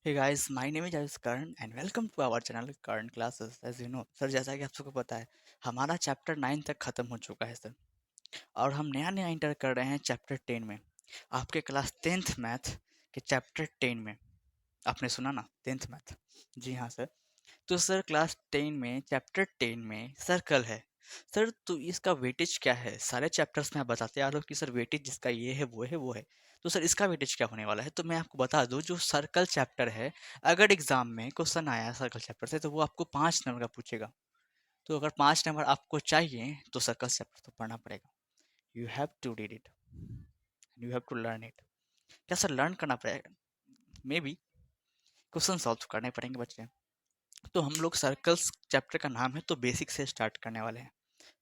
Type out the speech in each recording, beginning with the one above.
Hey guys, my name is Karan and welcome to our channel Karan Classes. As you know, sir जैसा कि आप सबको पता है हमारा चैप्टर 9 तक खत्म हो चुका है सर और हम नया नया इंटर कर रहे हैं चैप्टर 10 में आपके क्लास 10th मैथ के चैप्टर 10 में। आपने सुना ना 10th मैथ? जी हाँ सर। तो सर क्लास 10 में चैप्टर 10 में सर्कल है। सर तो इसका वेटेज क्या है? सारे चैप्टर्स में आप बताते आ रहे हो कि सर वेटेज जिसका ये है वो है वो है। तो सर इसका वेटेज क्या होने वाला है? तो मैं आपको बता दूं जो सर्कल चैप्टर है, अगर एग्जाम में क्वेश्चन आया सर्कल चैप्टर से तो वो आपको 5 नंबर का पूछेगा। तो अगर 5 नंबर आपको चाहिए तो सर्कल चैप्टर तो पढ़ना पड़ेगा। You have to read it, you have to learn it. क्या सर लर्न करना पड़ेगा? मे बी क्वेश्चन सॉल्व करने पड़ेंगे बच्चे। तो हम लोग सर्कल्स चैप्टर का नाम है तो बेसिक से स्टार्ट करने वाले हैं।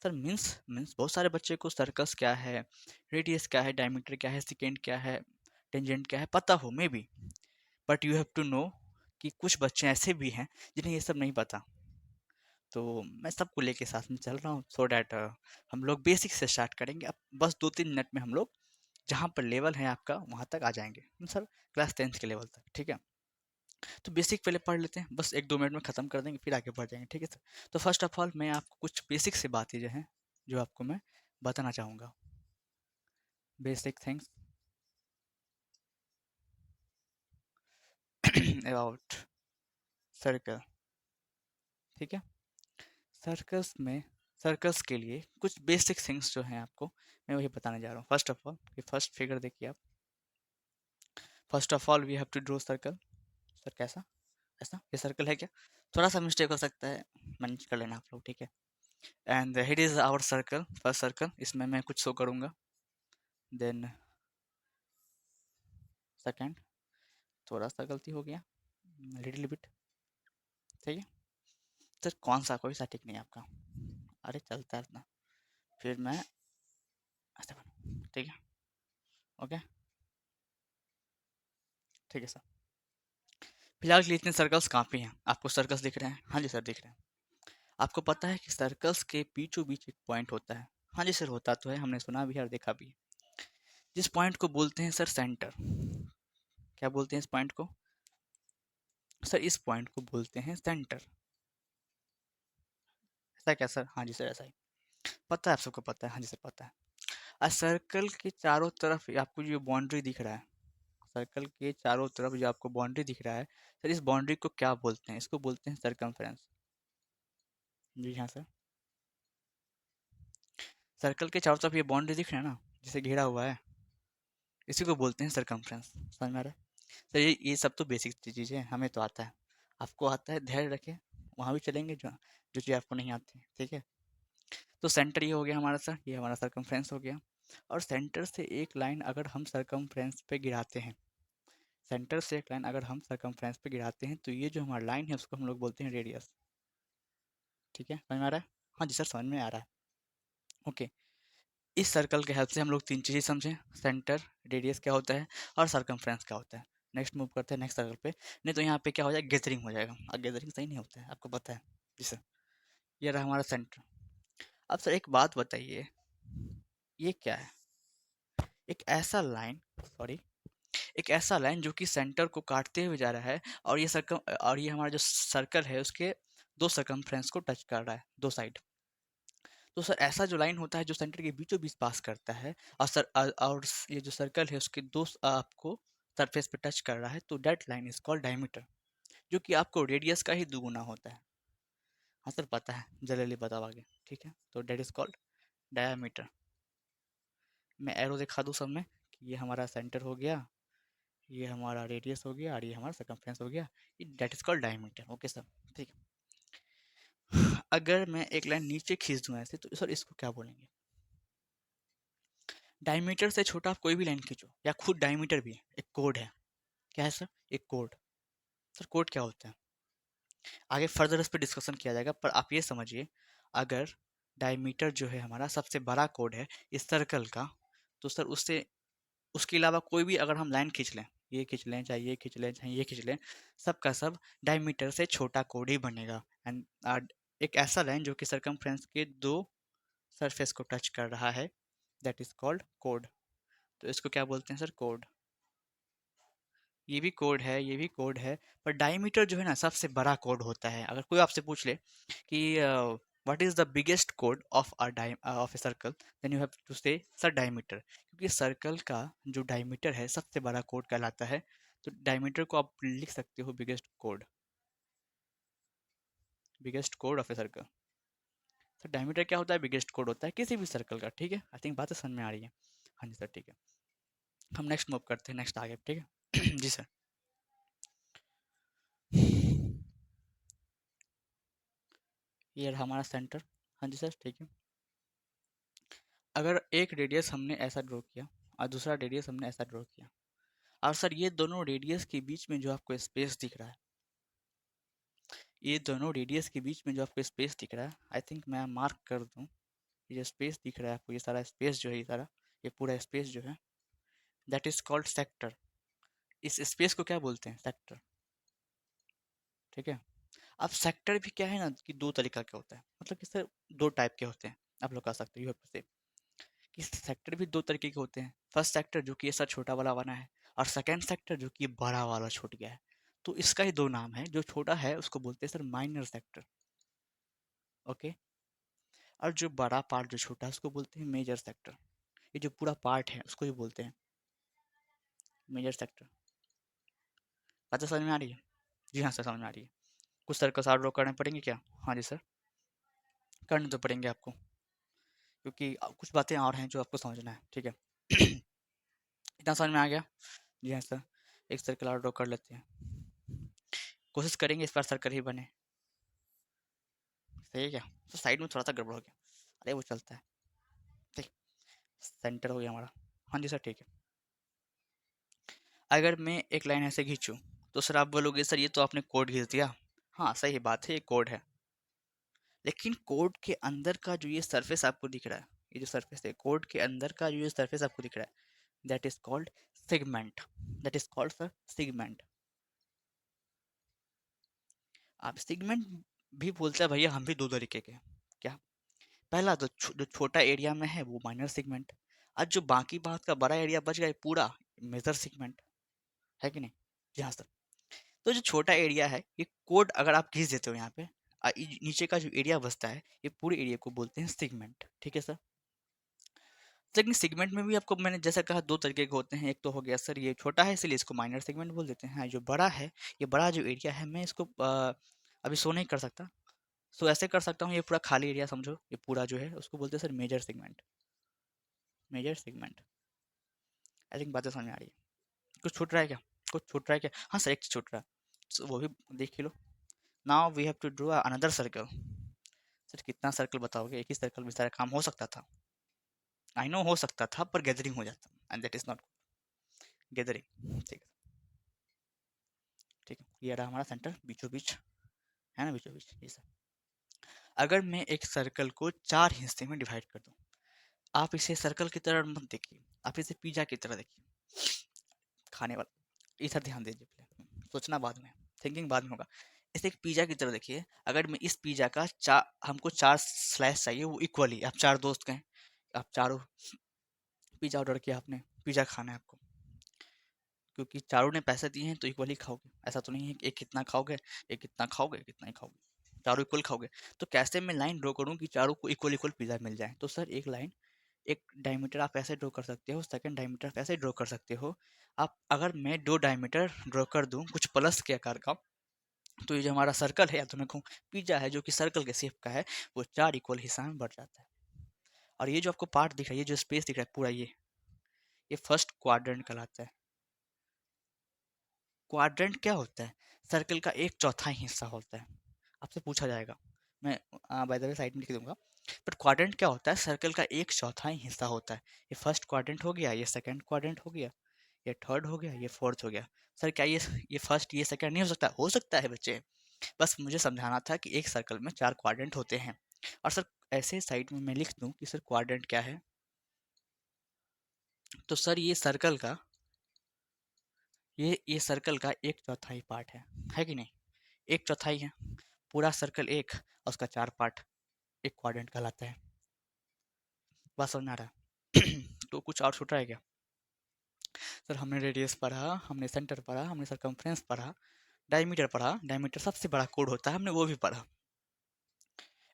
सर मीन्स मीन्स बहुत सारे बच्चे को सर्कल्स क्या है, रेडियस क्या है, डायमीटर क्या है, सेकेंड क्या है, टेंजेंट क्या है पता हो maybe, but you have to know कि कुछ बच्चे ऐसे भी हैं जिन्हें ये सब नहीं पता। तो मैं सबको लेके साथ में चल रहा हूँ सो डैट हम लोग बेसिक से स्टार्ट करेंगे। अब बस 2-3 मिनट में हम लोग जहाँ पर लेवल है आपका वहाँ तक आ जाएंगे सर, क्लास 10th के लेवल तक। ठीक है, तो बेसिक पहले पढ़ लेते हैं, बस 1-2 मिनट में ख़त्म कर देंगे फिर आगे बढ़ जाएंगे। ठीक है सर। तो फर्स्ट ऑफ ऑल मैं आपको कुछ बेसिक से बातें जो हैं जो आपको मैं बताना चाहूँगा। Basic things about circle. ठीक है, सर्कल्स में सर्कल्स के लिए कुछ बेसिक थिंग्स जो हैं आपको मैं वही बताने जा रहा हूँ। फर्स्ट ऑफ ऑल ये फर्स्ट फिगर देखिए आप। First of all we have to draw circle. Sir कैसा? ऐसा ये सर्कल है क्या? थोड़ा सा मिस्टेक हो सकता है, मैनेज कर लेना आप लोग। ठीक है, and here is our circle, first circle. इसमें मैं कुछ शो करूँगा, देन सेकंड थोड़ा सा गलती हो गया, लिटिल बिट। ठीक है सर, कौन सा कोई सा ठीक नहीं है आपका? अरे चलता है इतना, फिर मैं ऐसे बनूँ। ठीक है, ओके, ठीक है सर। फिलहाल के लिए इतने सर्कल्स काफ़ी हैं। आपको सर्कल्स दिख रहे हैं? हाँ जी सर दिख रहे हैं। आपको पता है कि सर्कल्स के बीचों बीच एक पॉइंट होता है? हाँ जी सर होता तो है, हमने सुना भी है और देखा भी है। जिस पॉइंट को बोलते हैं सर सेंटर। क्या बोलते हैं इस पॉइंट को? सर इस पॉइंट को बोलते हैं सेंटर। ऐसा क्या सर? हाँ जी सर ऐसा ही। पता है, आप सबको पता है? हाँ जी सर पता है। और सर्कल के चारों तरफ आपको जो बाउंड्री दिख रहा है, सर्कल के चारों तरफ जो आपको बाउंड्री दिख रहा है, सर इस बाउंड्री को क्या बोलते हैं? इसको बोलते हैं सर्कमफ्रेंस। जी हाँ सर। सर्कल के चारों तरफ ये बाउंड्री दिख रहा है ना, जिसे घेरा हुआ है, इसी को बोलते हैं सर्कमफ्रेंस। समझ में आ रहा है? सर ये सब तो बेसिक चीज़ें हैं, हमें तो आता है। आपको आता है, धैर्य रखें, वहाँ भी चलेंगे जो जो चीज़ आपको नहीं आती। ठीक है, तो सेंटर ये हो गया हमारा सर, ये हमारा सर्कमफ्रेंस हो गया। और सेंटर से एक लाइन अगर हम सर्कमफ्रेंस पे गिराते हैं, सेंटर से एक लाइन अगर हम सर्कमफ्रेंस पे गिराते हैं तो ये जो हमारा लाइन है उसको हम लोग बोलते हैं रेडियस। ठीक है, समझ में आ रहा है? हाँ जी सर समझ में आ रहा है। ओके, इस सर्कल के हेल्प से हम लोग तीन चीज़ें समझें, सेंटर, रेडियस क्या होता है और सर्कमफ्रेंस क्या होता है। नेक्स्ट मूव करते हैं नेक्स्ट सर्कल पे। नहीं तो यहाँ पे क्या हो जाएगा, गैदरिंग हो जाएगा और गैदरिंग सही नहीं होता है, आपको पता है। जी सर, ये रहा हमारा सेंटर। अब सर एक बात बताइए, ये क्या है? एक ऐसा लाइन, सॉरी, एक ऐसा लाइन जो कि सेंटर को काटते हुए जा रहा है और ये हमारा जो सर्कल है उसके दो सर्कमफ्रेंस को टच कर रहा है, दो साइड। तो सर ऐसा जो लाइन होता है जो सेंटर के बीचों बीच पास करता है और ये जो सर्कल है उसके आपको सरफेस पे टच कर रहा है, तो that line is called diameter, जो कि आपको रेडियस का ही दुगुना होता है। हाँ सर पता है, जल्दी बताओ आगे। ठीक है, तो दैट इज कॉल्ड डायमीटर। मैं एरो दिखा दूँ सब में कि ये हमारा सेंटर हो गया, ये हमारा रेडियस हो गया और ये हमारा सर्कमफ्रेंस हो गया। That is called diameter. Okay sir, ठीक है। अगर मैं एक लाइन नीचे खींच दूं ऐसे तो सर इसको क्या बोलेंगे? डायमीटर से छोटा आप कोई भी लाइन खींचो या खुद डायमीटर भी एक कोड है। क्या है सर? एक कोड। सर कोड क्या होता है? आगे फर्दर इस पर डिस्कशन किया जाएगा, पर आप ये समझिए, अगर डायमीटर जो है हमारा सबसे बड़ा कोड है इस सर्कल का, तो सर उससे उसके अलावा कोई भी अगर हम लाइन खींच लें, ये खींच लें चाहे ये खींच लें चाहे ये खींच लें, सब का सब डायमीटर से छोटा कोड ही बनेगा। एंड एक ऐसा लाइन जो कि सरकमफ्रेंस के दो सरफेस को टच कर रहा है, दैट इज कॉल्ड कोड। तो इसको क्या बोलते हैं सर? कोड। ये भी कोड है, ये भी कोड है, पर डायमीटर जो है ना सबसे बड़ा कोड होता है। अगर कोई आपसे पूछ ले कि व्हाट इज द बिगेस्ट कोड of of a circle, then you have to say sir diameter, क्योंकि सर्कल का जो डायमीटर है सबसे बड़ा कोड कहलाता है। तो डायमीटर को आप लिख सकते हो बिगेस्ट कोड ऑफ ए सर्कल। तो डायमीटर क्या होता है? बिगेस्ट कोड होता है किसी भी सर्कल का। ठीक है, आई थिंक बातें समझ में आ रही है। हाँ जी सर, ठीक है। हम नेक्स्ट मूव करते हैं, नेक्स्ट आगे, ठीक है। जी सर। ये रहा हमारा सेंटर। हाँ जी सर, ठीक है। अगर एक रेडियस हमने ऐसा ड्रॉ किया और दूसरा रेडियस हमने ऐसा ड्रॉ किया, और सर ये दोनों रेडियस के बीच में जो आपको स्पेस दिख रहा है, ये दोनों रेडियस के बीच में जो आपको स्पेस दिख रहा है, आई थिंक मैं मार्क कर दूं। ये जो स्पेस दिख रहा है आपको, ये सारा स्पेस जो है, ये सारा, ये पूरा स्पेस जो है, दैट इज कॉल्ड सेक्टर। इस स्पेस को क्या बोलते हैं? सेक्टर। ठीक है। अब सेक्टर भी क्या है ना कि दो तरीका के होता है, मतलब कि सर दो टाइप के होते हैं। आप लोग कह सकते हो से कि सेक्टर भी दो तरीके के होते हैं। फर्स्ट सेक्टर जो कि ये सर छोटा वाला बना है, और सेकंड सेक्टर जो कि ये बड़ा वाला छूट गया है। तो इसका ही दो नाम है। जो छोटा है उसको बोलते हैं सर माइनर सेक्टर, ओके। और जो बड़ा पार्ट जो छोटा है उसको बोलते हैं मेजर सेक्टर। ये जो पूरा पार्ट है उसको ही बोलते हैं मेजर सेक्टर। बात तो समझ में आ रही है? जी हाँ सर, समझ में आ रही है। कुछ सर्कल्स और ड्रॉ करने पड़ेंगे क्या? हाँ जी सर, करने तो पड़ेंगे आपको, क्योंकि कुछ बातें और हैं जो आपको समझना है, ठीक है। इतना समझ में आ गया? जी हाँ सर। एक सर्कल और ड्रॉ कर लेते हैं, कोशिश करेंगे इस बार सर्कल ही बने। सही है क्या? तो साइड में थोड़ा सा गड़बड़ हो गया, अरे वो चलता है। ठीक, सेंटर हो गया हमारा। हाँ जी सर, ठीक है। अगर मैं एक लाइन ऐसे खींचूँ तो सर आप बोलोगे सर ये तो आपने कोड खींच दिया। हाँ सही बात है, ये कोड है। लेकिन कोड के अंदर का जो ये सरफेस आपको दिख रहा है, ये जो सरफेस है कोड के अंदर का, जो ये सरफेस आपको दिख रहा है, that is called segment. That is called sir segment. आप सेगमेंट भी बोलते हैं भैया, हम भी दो तरीके के हैं। क्या? पहला तो जो छोटा एरिया में है वो माइनर सेगमेंट, आज जो बाकी बात का बड़ा एरिया बच गया पूरा मेजर सेगमेंट, है कि नहीं? जी हाँ सर। तो जो छोटा एरिया है ये कोड अगर आप खींच देते हो यहाँ पे, नीचे का जो एरिया बचता है ये पूरे एरिया को बोलते हैं सेगमेंट, ठीक है सर। लेकिन सेगमेंट में भी आपको मैंने जैसा कहा दो तरीके के होते हैं। एक तो हो गया सर ये छोटा है इसलिए इसको माइनर सेगमेंट बोल देते हैं। जो बड़ा है, ये बड़ा जो एरिया है मैं इसको अभी शो नहीं कर सकता, सो ऐसे कर सकता हूँ, ये पूरा खाली एरिया समझो, ये पूरा जो है उसको बोलते हैं sir major segment. Major segment. I think बातें समझ में आ रही है। कुछ छूट रहा है क्या? कुछ छूट रहा है क्या? हाँ सर, एक चीज छूट रहा है, वो भी देख ही लो। Now we have to draw another circle. Sir कितना सर्कल बताओगे? एक ही सर्कल में सारा काम हो सकता था। आई नो हो सकता था, पर गैदरिंग हो जाता, and that is not gathering. ठीक है, ठीक है। ये रहा हमारा सेंटर बीचों बीच, है ना, बीचों बीच ये सब। अगर मैं एक सर्कल को चार हिस्से में डिवाइड कर दूं, आप इसे सर्कल की तरह मत देखिए, आप इसे पिज्जा की तरह देखिए, खाने वाला। इधर ध्यान दीजिए पहले, सोचना बाद में, थिंकिंग बाद में होगा। इसे एक पिज्जा की तरह देखिए। अगर मैं इस पिज्जा का चार, हमको चार स्लाइस चाहिए वो इक्वली, आप चार दोस्त हैं, आप चारों पिज्जा ऑर्डर किया आपने, पिज्जा खाना है आपको, क्योंकि चारों ने पैसे दिए हैं तो इक्वली खाओगे। ऐसा तो नहीं है कि एक कितना खाओगे, एक कितना खाओगे, कितना ही खाओगे, चारों इक्वल खाओगे। तो कैसे मैं लाइन ड्रॉ करूँ कि चारों को इक्वल इक्वल पिज्जा मिल जाए? तो सर एक लाइन, एक डायमीटर आप ऐसे ड्रॉ कर सकते हो, सेकंड डायमीटर आप ऐसे ड्रॉ कर सकते हो। आप अगर मैं दो डायमीटर ड्रॉ कर दूं कुछ प्लस के आकार का, तो ये जो हमारा सर्कल है, या तो मैं कहूँ पिज्जा है जो कि सर्कल के शेप का है, वो चार इक्वल हिस्सा में बढ़ जाता है। और ये जो आपको पार्ट दिख रहा है, ये जो स्पेस दिख रहा है पूरा, ये फर्स्ट क्वाड्रेंट कहलाता है। क्वाड्रेंट क्या होता है? सर्कल का एक चौथाई हिस्सा होता है। आपसे पूछा जाएगा, मैं बाय द वे साइड में लिख दूंगा। पर क्वाड्रेंट क्या होता है? सर्कल का एक चौथाई हिस्सा होता है। ये फर्स्ट क्वाड्रेंट हो गया, ये सेकंड क्वाड्रेंट हो गया, ये थर्ड हो गया, ये फोर्थ हो गया। सर क्या ये फर्स्ट ये सेकंड नहीं हो सकता? हो सकता है बच्चे, बस मुझे समझाना था कि एक सर्कल में चार क्वाड्रेंट होते हैं। और सर ऐसे साइड में मैं लिख दूं कि सर क्वाड्रेंट क्या है, तो सर ये सर्कल का एक चौथाई पार्ट है कि नहीं? एक चौथाई है, पूरा सर्कल एक, और उसका चार पार्ट, एक क्वाड्रेंट कहलाता है। बात समझ में आ रहा है? तो कुछ और छूट रहा है क्या? सर हमने रेडियस पढ़ा, हमने सेंटर पढ़ा, हमने सरकमफ्रेंस पढ़ा, डायमीटर पढ़ा, डायमीटर सबसे बड़ा कोड होता है, हमने वो भी पढ़ा।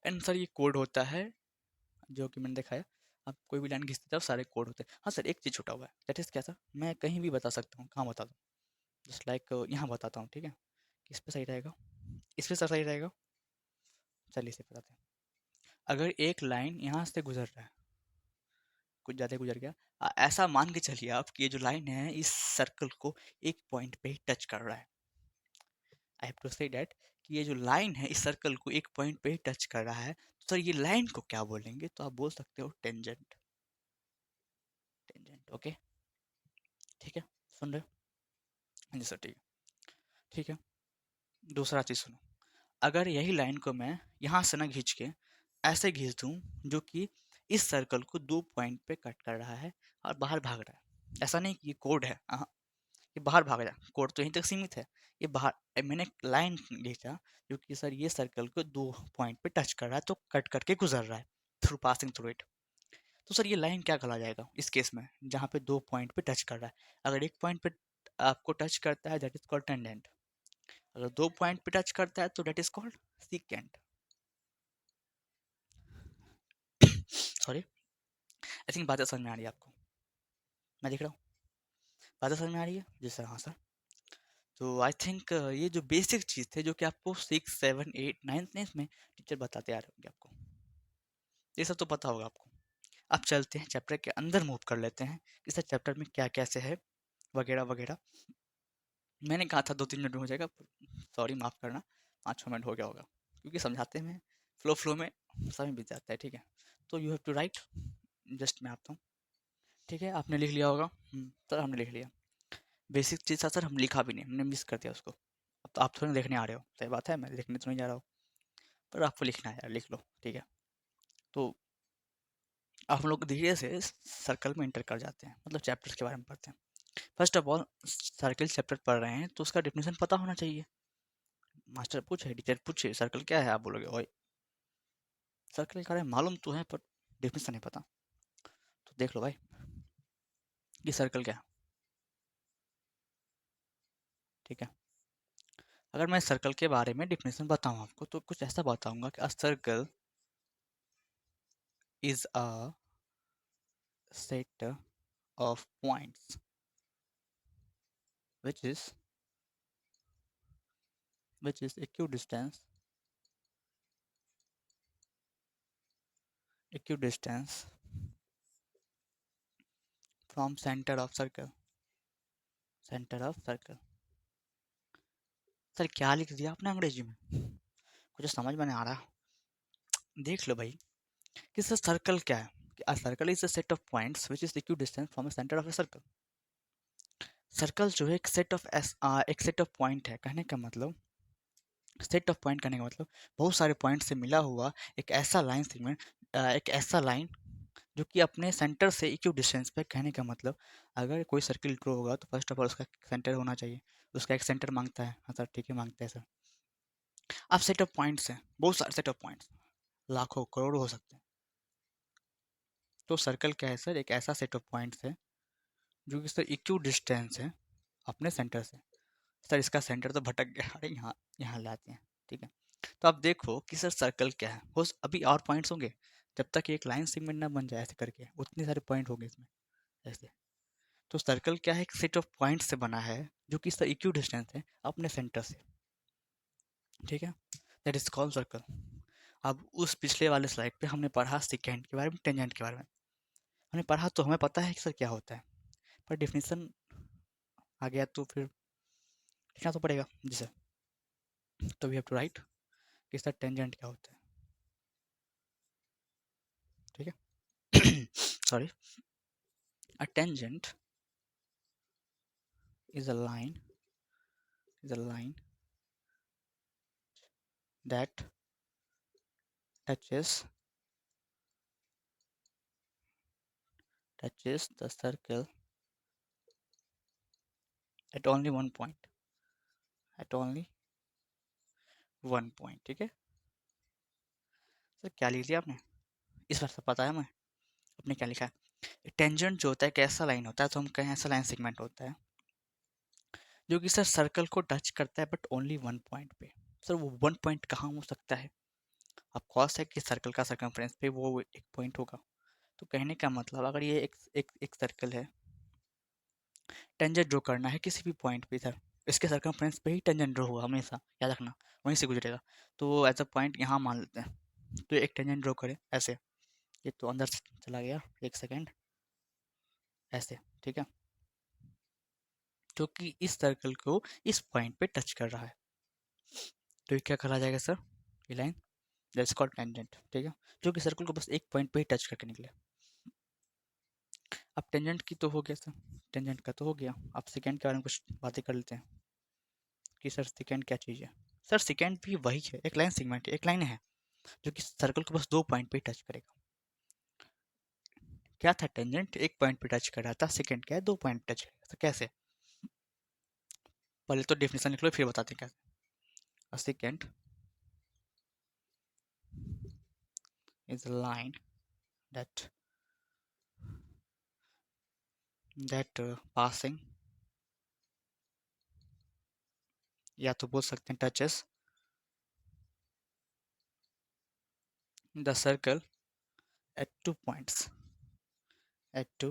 एंड सर ये कोड होता है जो कि मैंने देखा है, आप कोई भी लाइन खींचते जाओ सारे कोड होते हैं। हाँ सर एक चीज़ छूटा हुआ है, दैट इज़ क्या सर, मैं कहीं भी बता सकता हूँ, कहाँ बता दूँ? जस्ट लाइक यहाँ बताता हूँ, ठीक है? किस पे सही रहेगा? इस पे सर सही रहेगा? चलिए इसे बताते हैं। अगर एक लाइन यहाँ से गुजर रहा है, कुछ ज़्यादा गुजर गया, ऐसा मान के चलिए आप कि ये जो लाइन है इस सर्कल को एक पॉइंट पे ही टच कर रहा है। I have to say that कि ये जो लाइन है इस सर्कल को एक पॉइंट पे ही टच कर रहा है, तो सर ये लाइन को क्या बोलेंगे? तो आप बोल सकते हो टेंजेंट। टेंजेंट, ओके, ठीक है, सुन रहे हो? हाँ जी सर, ठीक है, ठीक है। दूसरा चीज़ सुनो, अगर यही लाइन को मैं यहाँ से ना खींच के ऐसे खींच दूँ जो कि इस सर्कल को 2 पॉइंट पे कट कर रहा है और बाहर भाग रहा है, ऐसा नहीं कि ये कोड है, ये बाहर भाग रहा है, कोड तो यहीं तक सीमित है, ये बाहर मैंने एक लाइन खींचा जो कि सर ये सर्कल को 2 पॉइंट पे टच कर रहा है, तो कट करके गुजर रहा है, थ्रू पासिंग थ्रू इट। तो सर ये लाइन क्या कहला जाएगा इस केस में, जहाँ पे 2 पॉइंट पे टच कर रहा है? अगर एक पॉइंट पे आपको टच करता है दैट इज कॉल्ड टेंडेंट, अगर 2 पॉइंट पे टच करता है तो that is called secant. Sorry, I think बातें समझ में आ रही है आपको? मैं देख रहा हूँ बातें समझ में आ रही है जी सर? हाँ सर। तो आई थिंक ये जो बेसिक चीज़ थे जो कि आपको 6 7 8 9th में टीचर बताते आ रहे होंगे आपको, ये सब तो पता होगा आपको। अब चलते हैं चैप्टर के अंदर, मूव कर लेते हैं कि सर चैप्टर में क्या कैसे है वगैरह वगैरह। मैंने कहा था 2-3 मिनट में हो जाएगा, सॉरी माफ़ करना, 5-6 मिनट हो गया होगा, क्योंकि समझाते में फ्लो में समय बीत जाता है, ठीक है? तो you have to write, just मैं आता हूँ, ठीक है? आपने लिख लिया होगा। सर हमने लिख लिया। बेसिक चीज़ था सर, हम लिखा भी नहीं, हमने मिस कर दिया उसको। अब तो आप थोड़ी ना देखने आ रहे हो, सही बात है, मैं लिखने तो नहीं जा रहा हूँ, पर आपको लिखना है यार, लिख लो, ठीक है? तो आप लोग धीरे से सर्कल में एंटर कर जाते हैं, मतलब चैप्टर्स के बारे में पढ़ते हैं। First of all circle chapter पढ़ रहे हैं तो उसका डेफिनेशन पता होना चाहिए। मास्टर पूछे, टीचर पूछे सर्कल क्या है, आप बोलोगे ओए सर्कल के बारे में मालूम तो है पर डेफिनेशन नहीं पता। तो देख लो भाई ये सर्कल क्या है, ठीक है? अगर मैं सर्कल के बारे में डेफिनेशन बताऊं आपको तो कुछ ऐसा बताऊंगा कि a circle is a set of points which is equidistance from center of circle, centre of circle. Sir क्या लिख दिया आपने अंग्रेजी में, कुछ समझ में नहीं आ रहा? देख लो भाई कि सर सर्कल क्या है, कि a circle is a set of points which is equidistant from a centre of a circle. Circle जो है एक सेट ऑफ पॉइंट है, कहने का मतलब सेट ऑफ पॉइंट करने का मतलब बहुत सारे पॉइंट से मिला हुआ एक ऐसा लाइन सेगमेंट, एक ऐसा लाइन जो कि अपने सेंटर से इक्व डिस्टेंस पे। कहने का मतलब अगर कोई सर्किल ड्रॉ होगा तो फर्स्ट ऑफ ऑल उसका सेंटर होना चाहिए, उसका एक सेंटर मांगता है। हाँ सर ठीक है, मांगता है सर। अब सेट ऑफ पॉइंट्स हैं, बहुत सारे सेट ऑफ पॉइंट्स, लाखों करोड़ों हो सकते हैं। तो सर्कल क्या है सर, एक ऐसा सेट ऑफ पॉइंट्स है जो कि सर इक्व डिस्टेंस है अपने सेंटर से। सर इसका सेंटर तो भटक गया, अरे यहाँ यहाँ लाते हैं, ठीक है? तो आप देखो कि सर सर्कल क्या है, हो अभी और पॉइंट्स होंगे, जब तक एक लाइन सेगमेंट ना बन जाए ऐसे करके उतने सारे पॉइंट होंगे इसमें ऐसे। तो सर्कल क्या है, एक सेट ऑफ पॉइंट से बना है जो कि सर इक्व डिस्टेंस है अपने सेंटर से, ठीक है? That is called circle. अब उस पिछले वाले स्लाइड पे हमने पढ़ा सेकेंड के बारे में, टेंजेंट के बारे में हमने पढ़ा, तो हमें पता है कि सर क्या होता है, पर डेफिनेशन आ गया तो फिर लिखना तो पड़ेगा जी सर। तो वी हैव टू राइट कि सर टेंजेंट क्या होता है, ठीक है? Sorry, a tangent is a line that touches the circle at only one point, at only one point, ठीक है? सर क्या लिख लिया आपने, इस बार सब पता है मैं, आपने क्या लिखा है? टेंजेंट जो होता है एक ऐसा लाइन होता है, तो हम कहें ऐसा लाइन सेगमेंट होता है जो कि सर सर्कल को टच करता है बट ओनली वन पॉइंट पे। सर वो वन पॉइंट कहाँ हो सकता है? आप कॉस है कि सर्कल का सर्कमफ्रेंस पे वो एक पॉइंट होगा। तो कहने का मतलब अगर ये एक सर्कल है, टेंजेंट ड्रॉ करना है किसी भी पॉइंट पे सर, इसके सर्कमफ्रेंस पे ही टेंजेंट ड्रॉ होगा हमेशा, याद रखना, वहीं से गुजरेगा। तो एज अ पॉइंट यहाँ मान लेते हैं, तो एक टेंजेंट ड्रॉ करें ऐसे, ये तो अंदर से चला गया, एक सेकेंड, ऐसे, ठीक है, जो कि इस सर्कल को इस पॉइंट पे टच कर रहा है। तो ये क्या कहा जाएगा सर? ये लाइन दैट्स कॉल्ड टेंजेंट, ठीक है, जो कि सर्कल को बस एक पॉइंट पे ही टच करके निकले। अब टेंजेंट की तो हो गया सर, टेंजेंट का तो हो गया। अब सेकेंड के बारे में कुछ बातें कर लेते हैं कि सर सेकेंड क्या चीज़ है। सर सेकेंड भी वही है, एक लाइन सेगमेंट, एक लाइन है जो कि सर्कल को बस दो पॉइंट पे टच करेगा। क्या था? टेंजेंट एक पॉइंट पे टच कर रहा था, सेकेंड क्या है? दो पॉइंट टच करेगा। तो कैसे? पहले तो डेफिनेशन लिख लो फिर बताते हैं कैसे। Second is a line that passing, या तो बोल सकते हैं touches the circle at two points, at two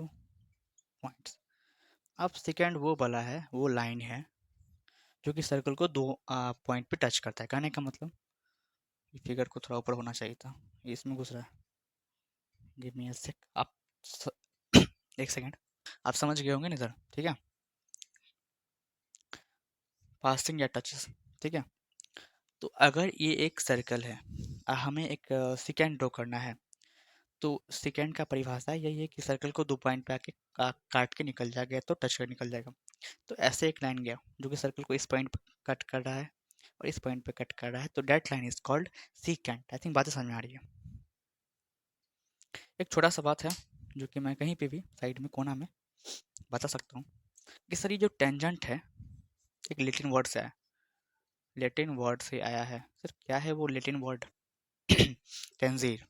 points. अब सेकेंड वो वाला है, वो लाइन है जो कि सर्कल को दो पॉइंट पे टच करता है। कहने का मतलब फिगर को थोड़ा ऊपर होना चाहिए था, ये इसमें घुस रहा है। गिव मी अ सेक, आप स... एक सेकेंड, आप समझ गए होंगे ना सर, ठीक है, पासिंग या टचेस, ठीक है। तो अगर ये एक सर्कल है, हमें एक सेकेंड ड्रॉ करना है, तो सेकेंड का परिभाषा यही है कि सर्कल को दो पॉइंट पे आके काट के निकल जाएगा तो टच कर निकल जाएगा। तो ऐसे एक लाइन गया जो कि सर्कल को इस पॉइंट पे कट कर रहा है और इस पॉइंट पे कट कर रहा है, तो that line is called secant. I think बातें समझ में आ रही है। एक छोटा सा बात है जो कि मैं कहीं पे भी साइड में कोना में बता सकता हूँ कि सर ये जो टेंजेंट है एक लेटिन वर्ड से आया, लेटिन वर्ड से आया है। सर क्या है वो लेटिन वर्ड? टेंजीर,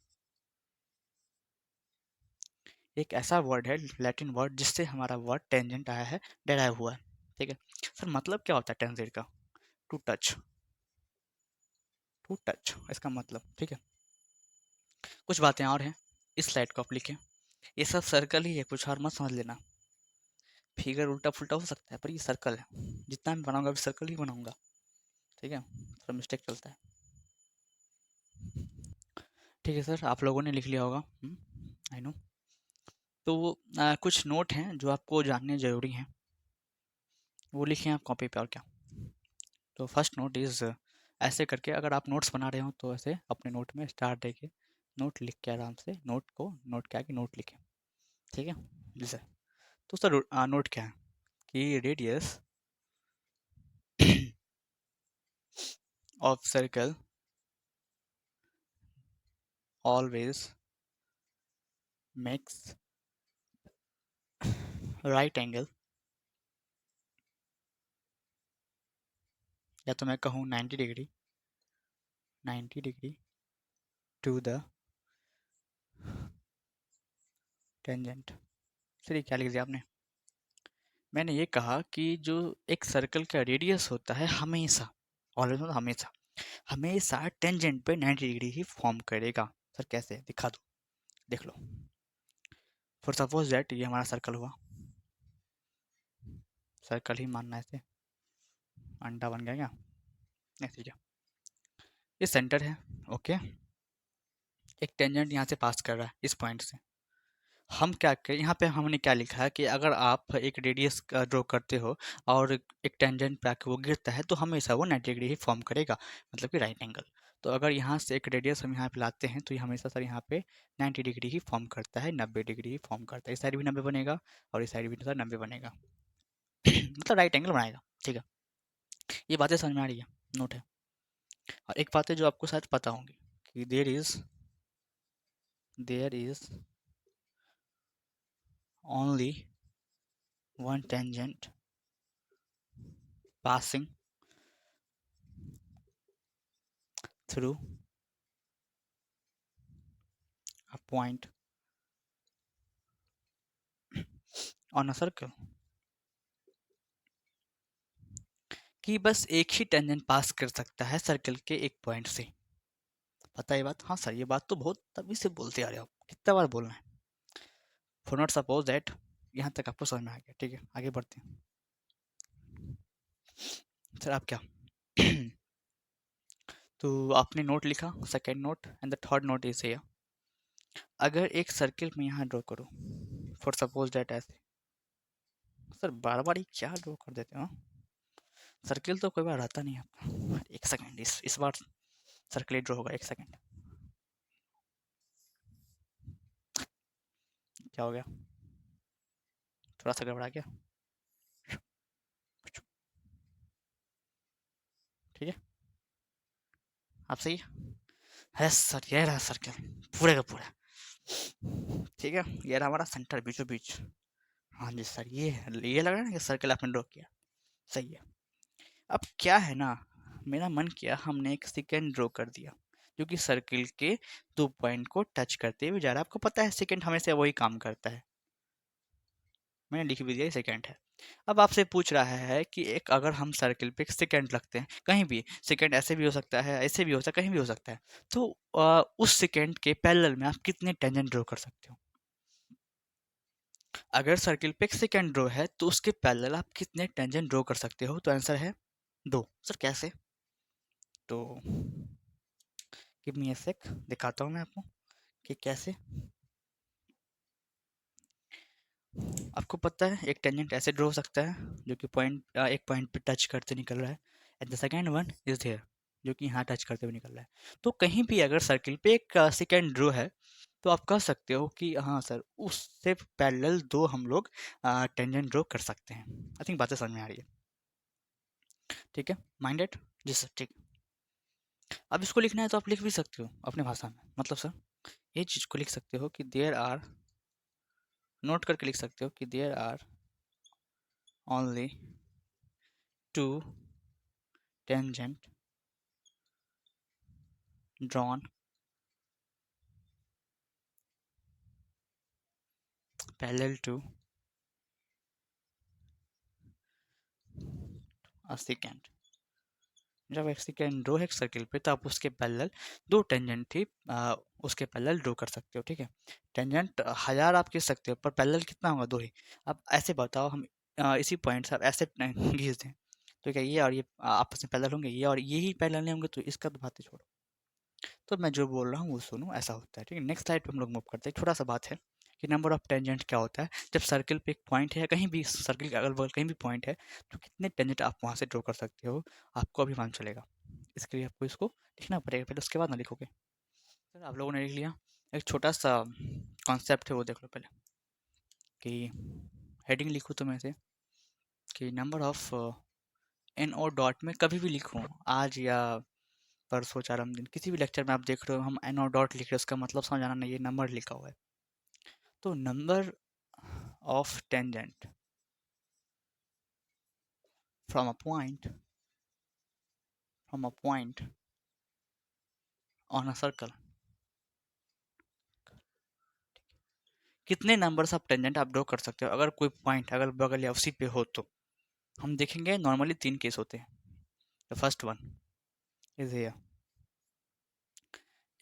एक ऐसा वर्ड है लैटिन वर्ड जिससे हमारा वर्ड टेंजेंट आया है, डेराइव हुआ है, ठीक है। सर मतलब क्या होता है टेंजेंट का? टू टच, टू टच इसका मतलब, ठीक है। कुछ बातें और हैं, इस स्लाइड को आप लिखें। ये सब सर्कल ही है, कुछ और मत समझ लेना। फिगर उल्टा फुल्टा हो सकता है पर ये सर्कल है, जितना मैं बनाऊंगा अभी सर्कल ही बनाऊंगा, ठीक है, थोड़ा मिस्टेक चलता है। ठीक है सर, आप लोगों ने लिख लिया होगा, आई नो। तो कुछ नोट हैं जो आपको जानने जरूरी हैं, वो लिखें आप कॉपी पे, और क्या। तो फर्स्ट नोट इज़, ऐसे करके अगर आप नोट्स बना रहे हो तो ऐसे अपने नोट में स्टार दे के नोट लिख के आराम से नोट को नोट क्या कि नोट लिखें, ठीक है। जैसे तो सर नोट क्या है कि radius of circle always makes right angle, या तो मैं कहूँ 90 degree, 90 degree to the tangent. Sir ये क्या लिख दिया आपने? मैंने ये कहा कि जो एक सर्कल का रेडियस होता है हमेशा, ऑलवेज मतलब हमेशा, हमेशा टेंजेंट पे 90 डिग्री ही फॉर्म करेगा। सर कैसे? दिखा दो, देख लो। फॉर सपोज दैट ये हमारा सर्कल हुआ, सर्कल ही मानना है इसे, अंडा बन गया क्या? नहीं, ठीक है, ये सेंटर है, ओके। एक टेंजेंट यहाँ से पास कर रहा है इस पॉइंट से। हम क्या करें, यहाँ पे हमने क्या लिखा है कि अगर आप एक रेडियस ड्रॉ करते हो और एक टेंजेंट पे आके वो गिरता है तो हमेशा वो 90 डिग्री ही फॉर्म करेगा, मतलब कि राइट एंगल। तो अगर यहाँ से एक रेडियस हम यहाँ पे लाते हैं तो ये हमेशा सर यहाँ पे 90 डिग्री ही फॉर्म करता है, 90 डिग्री ही फॉर्म करता है। इस साइड भी 90 बनेगा और इस साइड भी सर 90 बनेगा। मतलब राइट एंगल बनाएगा, ठीक है। ये बातें समझ में आ रही है, नोट है। और एक बात है जो आपको शायद पता होंगी कि there is only one tangent passing through a point on a circle, कि बस एक ही टेंजेंट पास कर सकता है सर्कल के एक पॉइंट से। पता है ये बात? हाँ सर, ये बात तो बहुत तभी से बोलते आ रहे हो आप, कितना बार बोलना है। फॉर नॉट सपोज दैट, यहाँ तक आपको समझ में आ गया, ठीक है, आगे बढ़ते हैं। सर आप क्या तो आपने नोट लिखा, second note and the third note is here. अगर एक सर्किल में यहाँ ड्रॉ करूँ, फॉर सपोज दैट ऐसे। सर बार बार ही क्या ड्रॉ कर देते हो? सर्किल तो कोई बार रहता नहीं आपका। एक सेकंड, इस बार सर्किल ड्रॉ होगा, एक सेकंड। क्या हो गया? थोड़ा सा गड़बड़ा गया, ठीक है, आप सही है सर, ये रहा सर्किल पूरे का पूरा, ठीक है, ये रहा हमारा सेंटर बीचों बीच। हाँ जी सर, ये लग रहा है ना कि सर्किल आपने ड्रॉ किया, सही है। अब क्या है ना, मेरा मन किया हमने एक सेकेंड ड्रॉ कर दिया जो कि सर्किल के 2 पॉइंट को टच करते हुए जा रहा है। आपको पता है सेकेंड हमेशा वही काम करता है, मैंने लिख भी दिया सेकेंड है। अब आपसे पूछ रहा है कि एक अगर हम सर्किल पे एक सेकेंड लगते हैं, कहीं भी सेकेंड ऐसे भी हो सकता है, ऐसे भी हो सकता है, कहीं भी हो सकता है, तो उस सेकेंड के पैरेलल में आप कितने टेंजेंट ड्रॉ कर सकते हो? अगर सर्किल पे एक सेकेंड ड्रॉ है तो उसके पैरेलल आप कितने टेंजेंट ड्रॉ कर सकते हो? तो आंसर है 2। सर कैसे? तो गिव मी अ सेक, दिखाता हूँ मैं आपको कि कैसे। आपको पता है एक टेंजेंट ऐसे ड्रॉ हो सकता है जो कि एक पॉइंट पे टच करते निकल रहा है, and the second one is there जो कि यहाँ टच करते हुए निकल रहा है। तो कहीं भी अगर सर्किल पे एक सेकेंड ड्रॉ है तो आप कह सकते हो कि हाँ सर, उससे पैरेलल 2 हम लोग टेंजेंट ड्रॉ कर सकते हैं। आई थिंक बातें समझ में आ रही है, ठीक है, माइंडेड? जी सर, ठीक। अब इसको लिखना है तो आप लिख भी सकते हो अपने भाषा में, मतलब सर ये चीज़ को लिख सकते हो कि देयर आर, नोट करके लिख सकते हो कि there are only 2 tangent drawn parallel to a secant। जब एक सेकेंड ड्रॉ है एक सर्किल पे तो आप उसके पैरेलल 2 टेंजेंट ही उसके पैरेलल ड्रॉ कर सकते हो, ठीक है। टेंजेंट 1000 आप खींच सकते हो पर पैरेलल कितना होगा? 2 ही। अब ऐसे बताओ, हम इसी पॉइंट से आप ऐसे खींच दें तो क्या ये और ये आपस में पैरेलल होंगे? ये और ये ही पैरेलल नहीं होंगे तो इसका तो बात ही छोड़ो। तो मैं जो बोल रहा हूँ वो सुनो, ऐसा होता है, ठीक है। नेक्स्ट स्लाइड पे हम लोग मूव करते हैं। छोटा सा बात है कि नंबर ऑफ टेंजेंट क्या होता है जब सर्किल पे एक पॉइंट है या कहीं भी सर्किल के अगल बगल कहीं भी पॉइंट है, तो कितने टेंजेंट आप वहाँ से ड्रॉ कर सकते हो, आपको अभी मालूम चलेगा। इसके लिए आपको इसको लिखना पड़ेगा पहले, उसके बाद ना लिखोगे। सर आप लोगों ने लिख लिया, एक छोटा सा कॉन्सेप्ट है वो देख लो पहले, कि हेडिंग लिखूँ तो मैं से कि number of N O dot में कभी भी लिखूँ, आज या परसों चारम दिन, किसी भी लेक्चर में आप देख रहे हो हम एन ओ डॉट लिख रहे हो, उसका मतलब समझ आना नहीं, ये नंबर लिखा हुआ है। तो number of tangent from a point, from a point on a circle, कितने नंबर्स ऑफ टेंजेंट आप ड्रॉ कर सकते हो अगर कोई पॉइंट अगल बगल या उसी पे हो तो। हम देखेंगे नॉर्मली 3 केस होते हैं। The first one is here,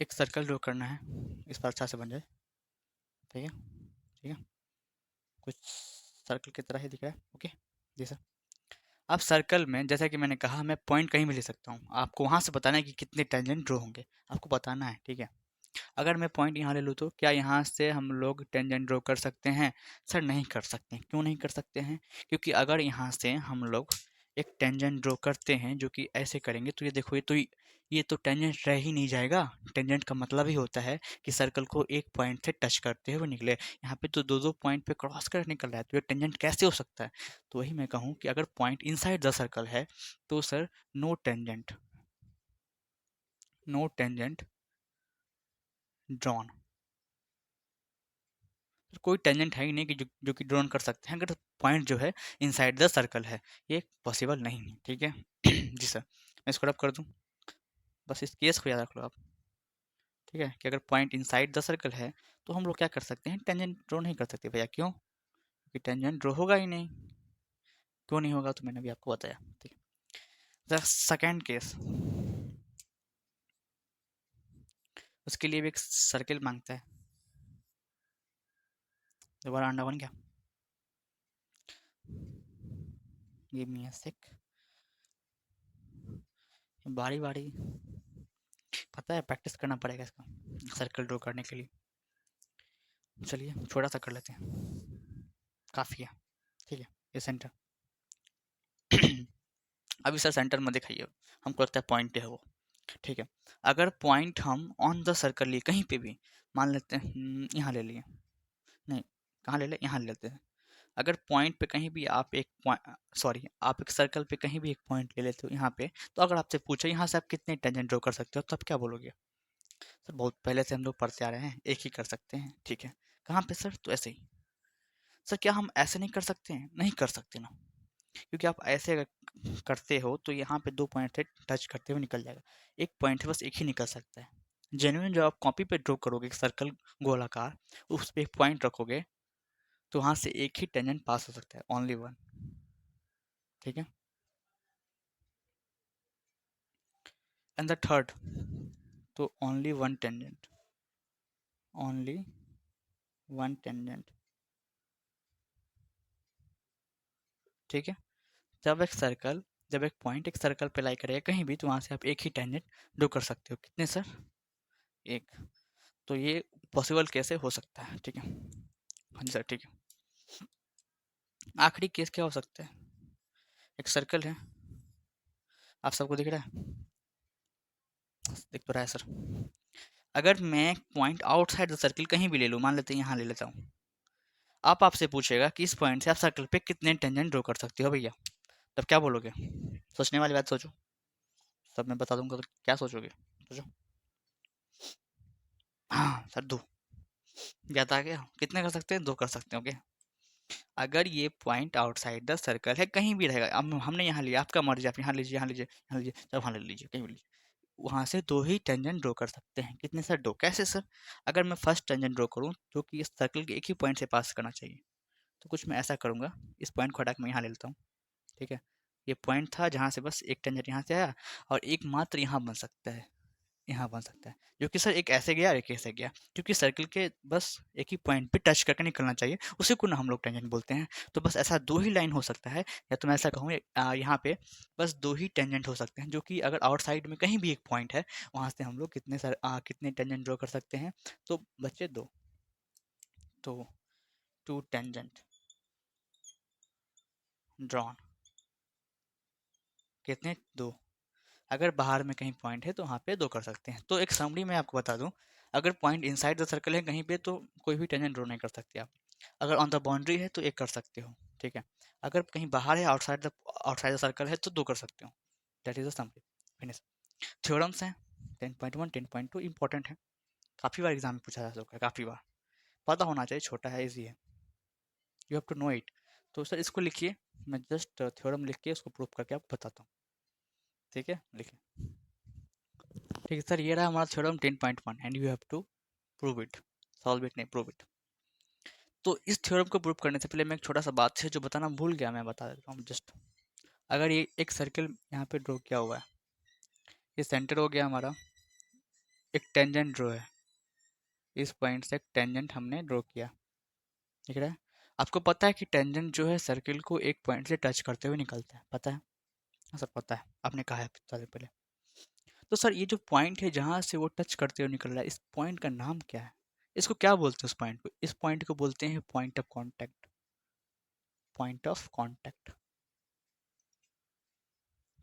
एक सर्कल ड्रॉ करना है, इस पर अच्छा से बन जाए, ठीक है, ठीक है, कुछ सर्कल की तरह ही दिख रहा है, ओके जी सर। अब सर्कल में जैसा कि मैंने कहा मैं पॉइंट कहीं भी ले सकता हूँ, आपको वहाँ से बताना है कि कितने टेंजेंट ड्रॉ होंगे, आपको बताना है, ठीक है। अगर मैं पॉइंट यहाँ ले लूँ तो क्या यहाँ से हम लोग टेंजेंट ड्रॉ कर सकते हैं? सर नहीं कर सकते हैं। क्यों नहीं कर सकते हैं? क्योंकि अगर यहाँ से हम लोग एक टेंजेंट ड्रॉ करते हैं जो कि ऐसे करेंगे तो ये देखो, ये तो टेंजेंट रह ही नहीं जाएगा। टेंजेंट का मतलब ही होता है कि सर्कल को एक पॉइंट से टच करते हुए निकले। यहाँ पे तो दो दो पॉइंट पे क्रॉस कर निकल रहा है, तो ये टेंजेंट कैसे हो सकता है? तो वही मैं कहूँ कि अगर पॉइंट इनसाइड द सर्कल है तो sir no tangent, no tangent drawn. कोई टेंजेंट है ही नहीं कि जो कि ड्रॉन कर सकते हैं अगर पॉइंट जो है इनसाइड द सर्कल है, ये पॉसिबल नहीं है, ठीक है। जी सर, मैं इसको रब कर दूं, बस इस केस को याद रख लो आप, ठीक है, कि अगर पॉइंट इनसाइड द सर्कल है तो हम लोग क्या कर सकते हैं, टेंजेंट ड्रॉ नहीं कर सकते भैया। क्यों? कि टेंजेंट ड्रॉ होगा ही नहीं। क्यों नहीं होगा तो मैंने भी आपको बताया, ठीक है। द सेकेंड केस, उसके लिए भी एक सर्किल मांगता है। दोबारा अंडा बन गया, गिव मी अ सेक, बारी बारी, पता है प्रैक्टिस करना पड़ेगा इसका सर्कल ड्रॉ करने के लिए। चलिए छोटा सा कर लेते हैं, काफ़ी है, ठीक है। ये सेंटर अभी सर सेंटर में दिखाइए, हमको लगता है पॉइंट है वो, ठीक है। अगर पॉइंट हम ऑन द सर्कल लिए कहीं पे भी, मान लेते हैं यहाँ ले लिए, नहीं कहाँ ले लें, यहाँ ले लेते हैं। अगर पॉइंट पे कहीं भी आप एक पॉइंट, सॉरी आप एक सर्कल पे कहीं भी एक पॉइंट ले लेते हो यहाँ पे, तो अगर आपसे पूछे यहाँ से आप कितने टेंजेंट ड्रॉ कर सकते हो, तो आप क्या बोलोगे? सर बहुत पहले से हम लोग पढ़ते आ रहे हैं, एक ही कर सकते हैं, ठीक है। कहाँ पे सर? तो ऐसे ही। सर क्या हम ऐसे नहीं कर सकते हैं? नहीं कर सकते ना, क्योंकि आप ऐसे अगर करते हो तो यहाँ पे 2 पॉइंट से टच करते हुए निकल जाएगा, एक पॉइंट से बस एक ही निकल सकता है। जेन्युइन जब आप कॉपी पे ड्रॉ करोगे एक सर्कल गोलाकार, उस पे एक पॉइंट रखोगे, तो वहाँ से एक ही टेंजेंट पास हो सकता है, ओनली वन, ठीक है। एंड द थर्ड, तो only one tangent, only one tangent, ठीक है। जब एक पॉइंट एक सर्कल पे लाई करेगा कहीं भी, तो वहाँ से आप एक ही टेंजेंट ड्रॉ कर सकते हो। कितने सर? एक। तो ये पॉसिबल कैसे हो सकता है, ठीक है। हाँ जी सर, ठीक है। आखिरी केस क्या हो सकता है? एक सर्कल है, आप सबको दिख रहा है? दिख तो रहा है सर। अगर मैं पॉइंट आउटसाइड द सर्किल कहीं भी ले लूँ, मान लेते हैं यहाँ ले लेता हूँ, आप आपसे पूछेगा कि इस पॉइंट से आप सर्कल पे कितने टेंजेंट ड्रॉ कर सकते हो भैया, तब क्या बोलोगे? सोचने वाली बात सोचो, तब मैं बता दूंगा तो क्या सोचोगे, सोचो। हाँ सर, दो। ज्यादा आ गया, कितने कर सकते हैं? दो कर सकते हैं, ओके। अगर ये पॉइंट आउटसाइड द सर्कल है, कहीं भी रहेगा, अब हमने यहाँ लिया, आपका मर्जी, आप यहाँ लीजिए, यहाँ लीजिए, यहाँ लीजिए, जब वहाँ ले लीजिए, कहीं भी लीजिए, वहाँ से दो ही टेंजेंट ड्रॉ कर सकते हैं। कितने सर? दो। कैसे सर? अगर मैं फर्स्ट टेंजेंट ड्रॉ करूँ जो कि इस सर्कल के एक ही पॉइंट से पास करना चाहिए, तो कुछ मैं ऐसा करूँगा, इस पॉइंट को हटा के मैं यहाँ ले लेता हूँ, ठीक है। ये पॉइंट था जहाँ से बस एक टेंजेंट यहाँ से आया, और एक मात्र यहाँ बन सकता है, यहाँ बन सकता है, जो कि सर एक ऐसे गया और एक ऐसे गया, क्योंकि सर्कल के बस एक ही पॉइंट पे टच करके निकलना चाहिए, उसी को ना हम लोग टेंजेंट बोलते हैं। तो बस ऐसा दो ही लाइन हो सकता है, या तो मैं ऐसा कहूँ यहाँ पे बस दो ही टेंजेंट हो सकते हैं, जो कि अगर आउटसाइड में कहीं भी एक पॉइंट है, वहाँ से हम लोग कितने टेंजेंट ड्रॉ कर सकते हैं? तो बच्चे दो, तो टू टेंजेंट ड्रॉन, कितने? दो। अगर बाहर में कहीं पॉइंट है तो वहाँ पे दो कर सकते हैं। तो एक समरी में आपको बता दूं, अगर पॉइंट इनसाइड द सर्कल है कहीं पे, तो कोई भी टेंजेंट ड्रॉ नहीं कर सकते आप। अगर ऑन द बाउंड्री है तो एक कर सकते हो, ठीक है। अगर कहीं बाहर है, आउटसाइड द सर्कल है, तो दो कर सकते हो। That is the summary, finish. Theorems हैं 10.1 10.2 इंपॉर्टेंट है, काफ़ी बार एग्जाम में पूछा जा चुका है, काफ़ी बार पता होना चाहिए, छोटा है, इजी है, you have to know it. तो सर इसको लिखिए, मैं जस्ट थ्योरम लिख के उसको प्रूव करके आपको बताता हूँ, ठीक है, लिखिए। ठीक है सर, ये रहा हमारा theorem 10.1 and you have to prove it, solve it नहीं, प्रूव इट। तो इस थ्योरम को प्रूव करने से पहले मैं एक छोटा सा बात है जो बताना भूल गया, मैं बता देता हूँ जस्ट। अगर ये एक सर्कल यहाँ पे ड्रॉ किया हुआ है, ये सेंटर हो गया हमारा, एक टेंजेंट ड्रॉ है, इस पॉइंट से एक टेंजेंट हमने ड्रॉ किया, ठीक है। आपको पता है कि टेंजेंट जो है सर्किल को एक पॉइंट से टच करते हुए निकलता है, पता है? हाँ सर पता है, आपने कहा है थोड़ी पहले। तो सर ये जो पॉइंट है जहाँ से वो टच करते हुए निकल रहा है, इस पॉइंट का नाम क्या है? इसको क्या बोलते हैं उस पॉइंट को? इस पॉइंट को बोलते हैं point of contact, point of contact.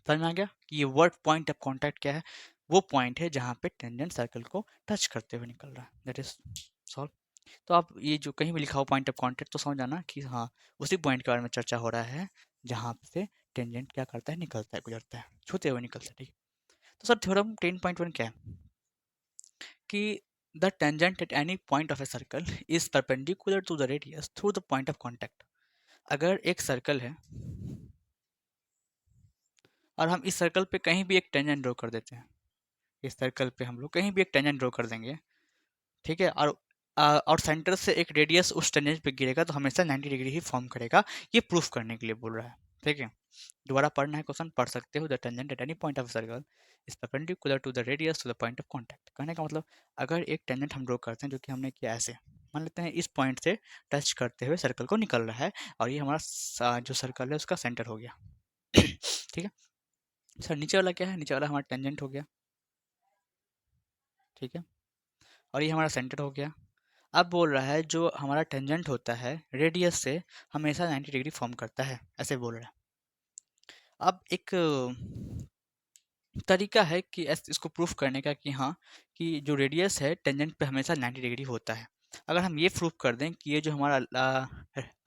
समझ में आ गया कि ये वर्ड पॉइंट ऑफ कॉन्टैक्ट क्या है? वो पॉइंट है जहाँ पे टेंजेंट सर्कल को टच करते हुए निकल रहा है, दैट इज सॉल्व। तो आप ये जो कहीं भी लिखा हो पॉइंट ऑफ कॉन्टैक्ट, तो समझ आना कि हाँ उसी पॉइंट के बारे में चर्चा हो रहा है जहाँ से टेंजेंट क्या करता है, निकलता है, गुजरता है, छूते हुए निकलता है, ठीक है। तो सर थ्योरम 10.1 क्या है कि the tangent at any point of a circle is perpendicular to the radius through the point of contact. अगर एक सर्कल है और हम इस सर्कल पे कहीं भी एक टेंजेंट ड्रॉ कर देते हैं, इस सर्कल पे हम लोग कहीं भी एक टेंजेंट ड्रॉ कर देंगे, ठीक है, और और सेंटर से एक रेडियस उस टेंजेंट पे गिरेगा तो हमेशा 90 डिग्री ही फॉर्म करेगा। ये प्रूफ करने के लिए बोल रहा है, ठीक है। दोबारा पढ़ना है क्वेश्चन, पढ़ सकते हो। The tangent at any point of circle is perpendicular to the radius to the point of contact. कहने का मतलब अगर एक टेंजेंट हम ड्रॉ करते हैं, जो कि हमने किया ऐसे, मान लेते हैं इस पॉइंट से टच करते हुए सर्कल को निकल रहा है, और ये हमारा जो सर्कल है उसका सेंटर हो गया। ठीक है सर, नीचे वाला क्या है? नीचे वाला हमारा टेंजेंट हो गया, ठीक है, और ये हमारा सेंटर हो गया। अब बोल रहा है जो हमारा टेंजेंट होता है रेडियस से हमेशा 90 डिग्री फॉर्म करता है, ऐसे बोल रहा है। अब एक तरीका है कि इसको प्रूफ करने का कि हाँ, कि जो रेडियस है टेंजेंट पे हमेशा 90 डिग्री होता है। अगर हम ये प्रूफ कर दें कि ये जो हमारा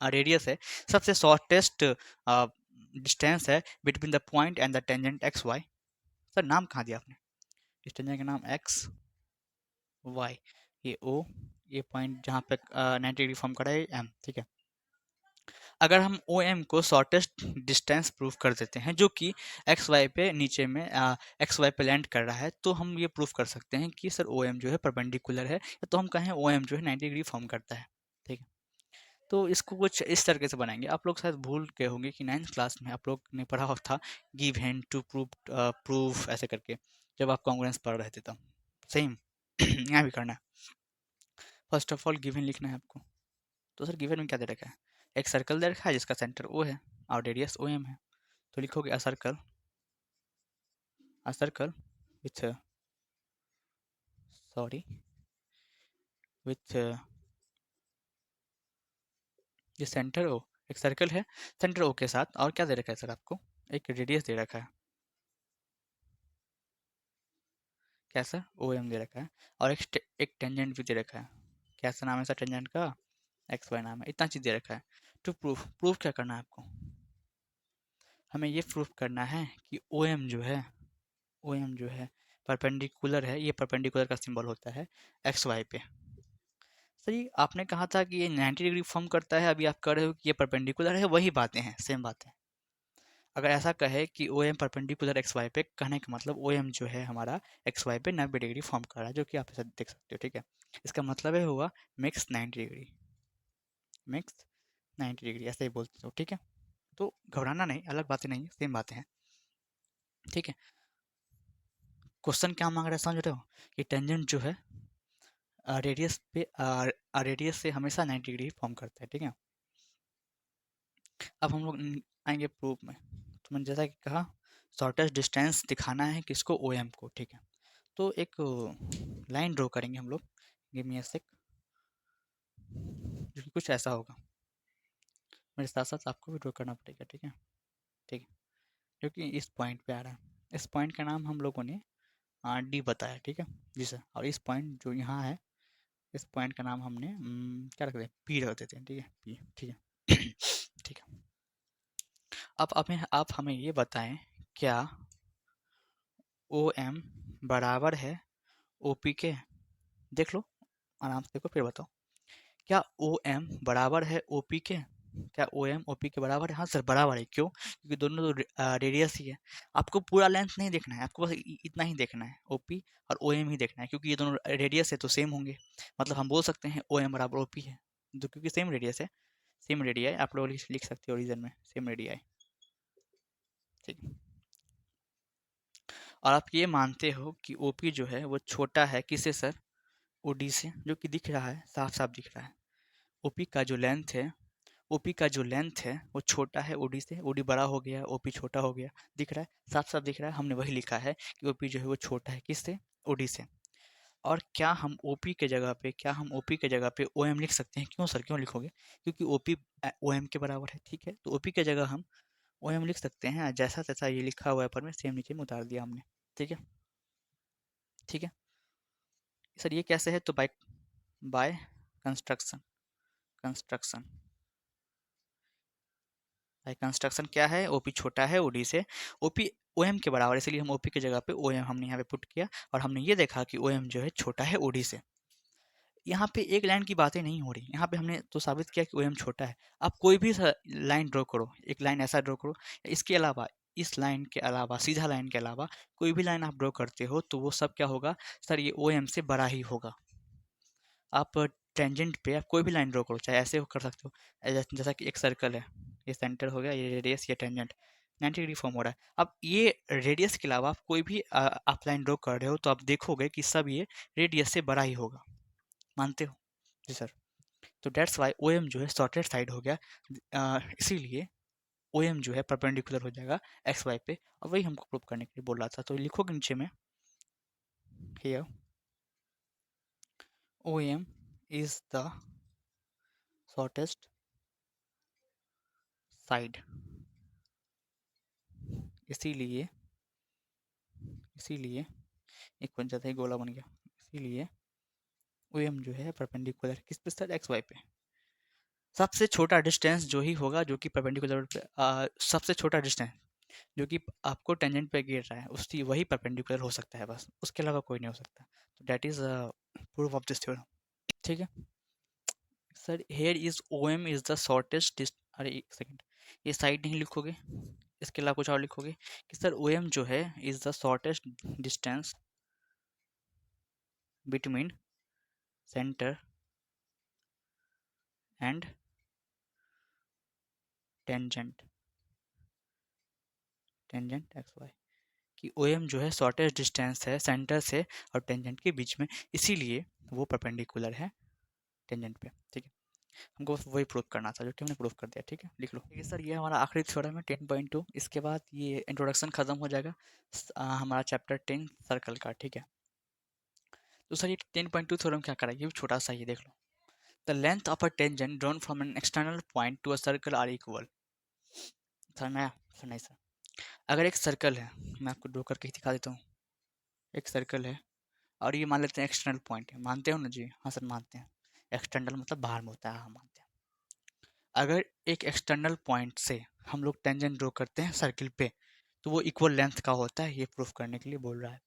रेडियस है, सबसे शॉर्टेस्ट डिस्टेंस है between the point and the tangent X Y. Sir नाम कहाँ दिया आपने? इस टेंजेंट का नाम एक्स वाई, ये ओ, ये पॉइंट जहाँ पे 90 डिग्री फॉर्म करा है एम, ठीक है। अगर हम ओ एम को शॉर्टेस्ट डिस्टेंस प्रूफ कर देते हैं, जो कि एक्स वाई पे नीचे में एक्स वाई पे लैंड कर रहा है, तो हम ये प्रूफ कर सकते हैं कि सर ओ एम जो है परपेंडिकुलर है, या तो हम कहें ओ एम जो है 90 डिग्री फॉर्म करता है, ठीक है। तो इसको कुछ इस तरीके से बनाएंगे। आप लोग शायद भूल गए होंगे कि 9th क्लास में आप लोग ने पढ़ा था गिव हिंट टू प्रूफ ऐसे करके, जब आप कांग्रेंस पढ़ रहे थे तब। सेम यहाँ भी करना है। फर्स्ट ऑफ ऑल गिवन लिखना है आपको। तो सर गिवन में क्या दे रखा है? एक सर्कल दे रखा है जिसका सेंटर ओ है और रेडियस ओ एम है। तो लिखोगे a circle with sorry with ये सेंटर ओ, एक सर्कल है सेंटर ओ के साथ, और क्या दे रखा है सर आपको? एक रेडियस दे रखा है, क्या सर? ओ एम दे रखा है, और एक टेंजेंट भी दे रखा है। कैसा नाम है सर टेंजेंट का? एक्स वाई नाम है। इतना चीज़ दे रखा है। टू प्रूफ क्या करना है आपको? हमें ये प्रूफ करना है कि ओ एम जो है, ओ एम जो है परपेंडिकुलर है। ये परपेंडिकुलर का सिंबल होता है एक्स वाई पे। सर ये आपने कहा था कि ये 90 डिग्री फॉर्म करता है, अभी आप कह रहे हो कि ये परपेंडिकुलर है। वही बातें हैं, सेम बातें। अगर ऐसा कहे कि O M perpendicular X Y पे, कहने का मतलब ओ एम जो है हमारा एक्स वाई पे 90 डिग्री फॉर्म कर रहा है, जो कि आप ऐसा देख सकते हो, ठीक है। इसका मतलब है हुआ मिक्स 90 डिग्री, मिक्स 90 डिग्री ऐसे ही बोलते हो, ठीक है। तो घबराना नहीं, अलग बातें नहीं है, सेम बातें हैं, ठीक है। क्वेश्चन क्या मांग रहा है समझ रहे हो? कि टेंजेंट जो है रेडियस पे रेडियस से हमेशा 90 डिग्री फॉर्म करता है, ठीक है। अब हम लोग आएंगे प्रूफ में। तो मैंने जैसा कि कहा, शॉर्टेस्ट डिस्टेंस दिखाना है किसको? ओ एम को, ठीक है। तो एक लाइन ड्रॉ करेंगे हम लोग, गिव मी अ सेक, जो कि कुछ ऐसा होगा। मेरे साथ साथ आपको भी ड्रॉ करना पड़ेगा, ठीक है, ठीक है। जो कि इस पॉइंट पे आ रहा है। इस पॉइंट का नाम हम लोगों ने डी बताया, ठीक है जी सर। और इस पॉइंट जो यहाँ है, इस पॉइंट का नाम हमने क्या रख दें? पी रख देते हैं, ठीक है, पी, ठीक है। ठीक है। अब आप हमें ये बताएं, क्या ओ एम बराबर है ओ पी के? देख लो, आराम से देखो फिर बताओ। क्या ओ एम बराबर है ओ पी के? क्या ओ एम ओ पी के बराबर है? हाँ सर बराबर है। क्यों? क्योंकि दोनों तो रेडियस ही है। आपको पूरा लेंथ नहीं देखना है, आपको बस इतना ही देखना है, ओ पी और ओ एम ही देखना है, क्योंकि ये दोनों रेडियस है तो सेम होंगे। मतलब हम बोल सकते हैं ओ एम बराबर ओ पी है, क्योंकि सेम रेडियस है, सेम रेडियाई। आप लोग लिख सकते हो ओरिजिन में सेम रेडियाई, ठीक। और आप ये मानते हो कि ओपी जो है वो छोटा है किससे सर? ओडी से, जो कि दिख रहा है, साफ साफ दिख रहा है। ओपी का जो लेंथ है, ओपी का जो लेंथ है वो छोटा है ओडी से। ओडी बड़ा हो गया, ओपी छोटा हो गया, दिख रहा है, साफ साफ दिख रहा है। हमने वही लिखा है कि ओपी जो है वो छोटा है किससे? ओडी से। और क्या हम ओपी के जगह पे, क्या हम ओपी के जगह पे ओ एम लिख सकते हैं? क्यों सर, क्यों लिखोगे? क्योंकि ओपी ओ एम के बराबर है, ठीक है। तो ओपी के जगह हम ओ एम लिख सकते हैं। जैसा तैसा ये लिखा हुआ है पर में, सेम नीचे में उतार दिया हमने, ठीक है, ठीक है। सर ये कैसे है? तो by by construction, construction by construction क्या है? ओपी छोटा है ओडी से, ओपी ओएम के बराबर है, इसलिए हम ओपी की जगह पे ओएम हमने यहाँ पे पुट किया। और हमने ये देखा कि ओएम जो है छोटा है ओडी से। यहाँ पे एक लाइन की बातें नहीं हो रही, यहाँ पे हमने तो साबित किया कि ओएम छोटा है। आप कोई भी लाइन ड्रॉ करो, एक लाइन ऐसा ड्रॉ करो, इसके अलावा, इस लाइन के अलावा, सीधा लाइन के अलावा कोई भी लाइन आप ड्रॉ करते हो तो वो सब क्या होगा सर? ये ओएम से बड़ा ही होगा। आप टेंजेंट पे आप कोई भी लाइन ड्रॉ करो, चाहे ऐसे हो कर सकते हो, जैसा कि एक सर्कल है, ये सेंटर हो गया, ये रेडियस, ये टेंजेंट, 90 डिग्री फॉर्म हो रहा है। अब ये रेडियस के अलावा आप कोई भी आप लाइन ड्रॉ कर रहे हो तो आप देखोगे कि सब ये रेडियस से बड़ा ही होगा। मानते हो? जी सर। तो डेट्स वाई ओ एम जो है शॉर्टेड साइड हो गया, इसीलिए ओ एम जो है परपेंडिकुलर हो जाएगा एक्स वाई पे, और वही हमको प्रूव करने के लिए बोल रहा था। तो लिखोगे नीचे में, here O M is the shortest side, इसीलिए इसीलिए एक बन जाता है, गोला बन गया, इसीलिए ओ एम जो है परपेंडिकुलर किस पे सर, एक्स वाई पे। सबसे छोटा डिस्टेंस जो ही होगा जो कि परपेंडिकुलर पे सबसे छोटा डिस्टेंस जो कि आपको टेंजेंट पे गिर रहा है उसकी वही परपेंडिकुलर हो सकता है, बस उसके अलावा कोई नहीं हो सकता। तो that is proof of this theorem. ठीक है sir, here is O M is the shortest अरे एक सेकेंड, ये साइड नहीं लिखोगे, इसके अलावा कुछ और लिखोगे कि सर ओ एम जो है is the shortest distance between centre and tangent, tangent X Y, कि ओ एम जो है शॉर्टेस्ट डिस्टेंस है सेंटर से और टेंजेंट के बीच में, इसीलिए वो परपेंडिकुलर है टेंजेंट पे। ठीक है, हमको बस वही प्रूव करना था जो कि हमने प्रूव कर दिया। ठीक है, लिख लो। ठीक है सर, ये हमारा आखिरी थ्योरम है 10.2। इसके बाद ये इंट्रोडक्शन खत्म हो जाएगा, हमारा चैप्टर 10 सर्कल का। ठीक है, तो सर ये 10.2 थ्योरम क्या करा, ये भी छोटा सा ही देख लो। The length of a tangent drawn from an external point to a circle are equal. Sir मैं सर नहीं सर, अगर एक सर्कल है, मैं आपको ड्रॉ करके दिखा देता हूँ। एक सर्कल है और ये मान लेते हैं एक्सटर्नल पॉइंट है, मानते हो ना जी? हाँ सर मानते हैं, एक्सटर्नल मतलब बाहर में होता है, हाँ मानते हैं। अगर एक एक्सटर्नल पॉइंट से हम लोग टेंजेंट ड्रॉ करते हैं सर्किल पे तो वो इक्वल लेंथ का होता है, ये प्रूफ करने के लिए बोल रहा है।